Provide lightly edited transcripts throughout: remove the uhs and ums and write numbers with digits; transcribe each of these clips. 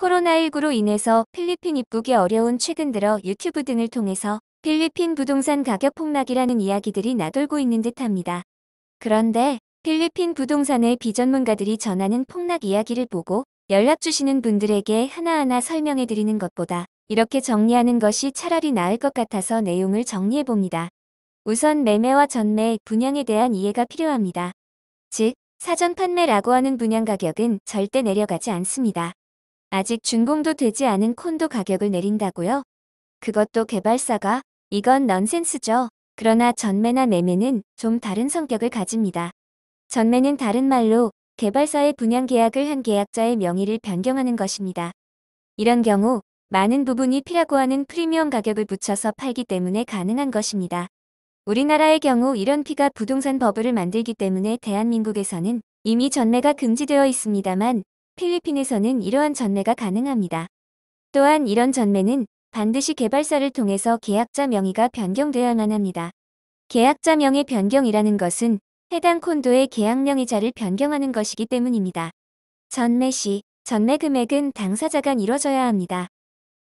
코로나19로 인해서 필리핀 입국이 어려운 최근 들어 유튜브 등을 통해서 필리핀 부동산 가격 폭락이라는 이야기들이 나돌고 있는 듯합니다. 그런데 필리핀 부동산의 비전문가들이 전하는 폭락 이야기를 보고 연락 주시는 분들에게 하나하나 설명해 드리는 것보다 이렇게 정리하는 것이 차라리 나을 것 같아서 내용을 정리해 봅니다. 우선 매매와 전매, 분양에 대한 이해가 필요합니다. 즉, 사전 판매라고 하는 분양 가격은 절대 내려가지 않습니다. 아직 준공도 되지 않은 콘도 가격을 내린다고요? 그것도 개발사가? 이건 넌센스죠. 그러나 전매나 매매는 좀 다른 성격을 가집니다. 전매는 다른 말로 개발사의 분양 계약을 한 계약자의 명의를 변경하는 것입니다. 이런 경우 많은 부분이 피라고 하는 프리미엄 가격을 붙여서 팔기 때문에 가능한 것입니다. 우리나라의 경우 이런 피가 부동산 버블을 만들기 때문에 대한민국에서는 이미 전매가 금지되어 있습니다만 필리핀에서는 이러한 전매가 가능합니다. 또한 이런 전매는 반드시 개발사를 통해서 계약자 명의가 변경되어야만 합니다. 계약자 명의 변경이라는 것은 해당 콘도의 계약 명의자를 변경하는 것이기 때문입니다. 전매 시 전매 금액은 당사자 간 이뤄져야 합니다.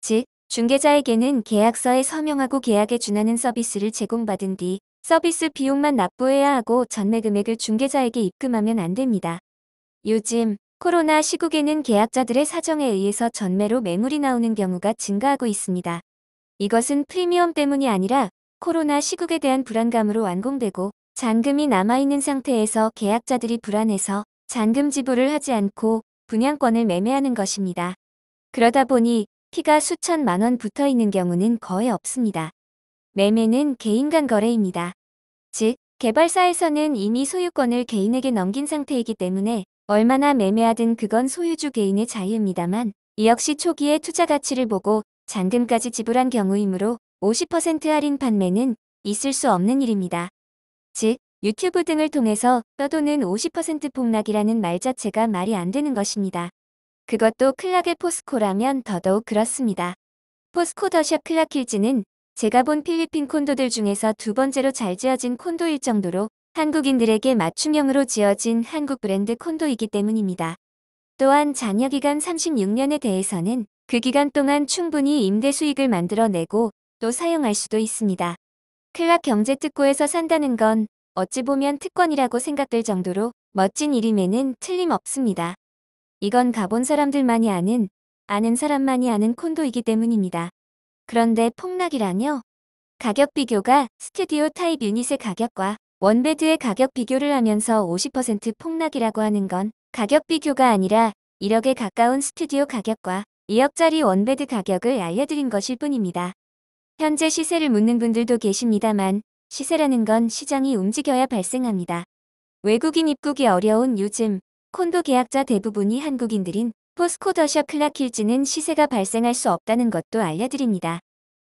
즉, 중개자에게는 계약서에 서명하고 계약에 준하는 서비스를 제공받은 뒤 서비스 비용만 납부해야 하고 전매 금액을 중개자에게 입금하면 안 됩니다. 요즘 코로나 시국에는 계약자들의 사정에 의해서 전매로 매물이 나오는 경우가 증가하고 있습니다. 이것은 프리미엄 때문이 아니라 코로나 시국에 대한 불안감으로 완공되고 잔금이 남아있는 상태에서 계약자들이 불안해서 잔금 지불을 하지 않고 분양권을 매매하는 것입니다. 그러다 보니 피가 수천만 원 붙어 있는 경우는 거의 없습니다. 매매는 개인 간 거래입니다. 즉, 개발사에서는 이미 소유권을 개인에게 넘긴 상태이기 때문에 얼마나 매매하든 그건 소유주 개인의 자유입니다만 이 역시 초기에 투자 가치를 보고 잔금까지 지불한 경우이므로 50% 할인 판매는 있을 수 없는 일입니다. 즉, 유튜브 등을 통해서 떠도는 50% 폭락이라는 말 자체가 말이 안 되는 것입니다. 그것도 클락의 포스코라면 더더욱 그렇습니다. 포스코 더샵 클락힐즈는 제가 본 필리핀 콘도들 중에서 두 번째로 잘 지어진 콘도일 정도로 한국인들에게 맞춤형으로 지어진 한국 브랜드 콘도이기 때문입니다. 또한 잔여기간 36년에 대해서는 그 기간 동안 충분히 임대 수익을 만들어내고 또 사용할 수도 있습니다. 클락 경제특구에서 산다는 건 어찌 보면 특권이라고 생각될 정도로 멋진 일임에는 틀림없습니다. 이건 가본 사람들만이 아는 사람만이 아는 콘도이기 때문입니다. 그런데 폭락이라뇨? 가격 비교가 스튜디오 타입 유닛의 가격과 원베드의 가격 비교를 하면서 50% 폭락이라고 하는 건 가격 비교가 아니라 1억에 가까운 스튜디오 가격과 2억짜리 원베드 가격을 알려드린 것일 뿐입니다. 현재 시세를 묻는 분들도 계십니다만 시세라는 건 시장이 움직여야 발생합니다. 외국인 입국이 어려운 요즘 콘도 계약자 대부분이 한국인들인 포스코 더샵 클락힐즈는 시세가 발생할 수 없다는 것도 알려드립니다.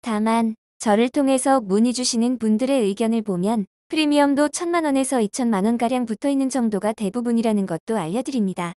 다만 저를 통해서 문의 주시는 분들의 의견을 보면 프리미엄도 1,000만 원에서 2,000만 원가량 붙어있는 정도가 대부분이라는 것도 알려드립니다.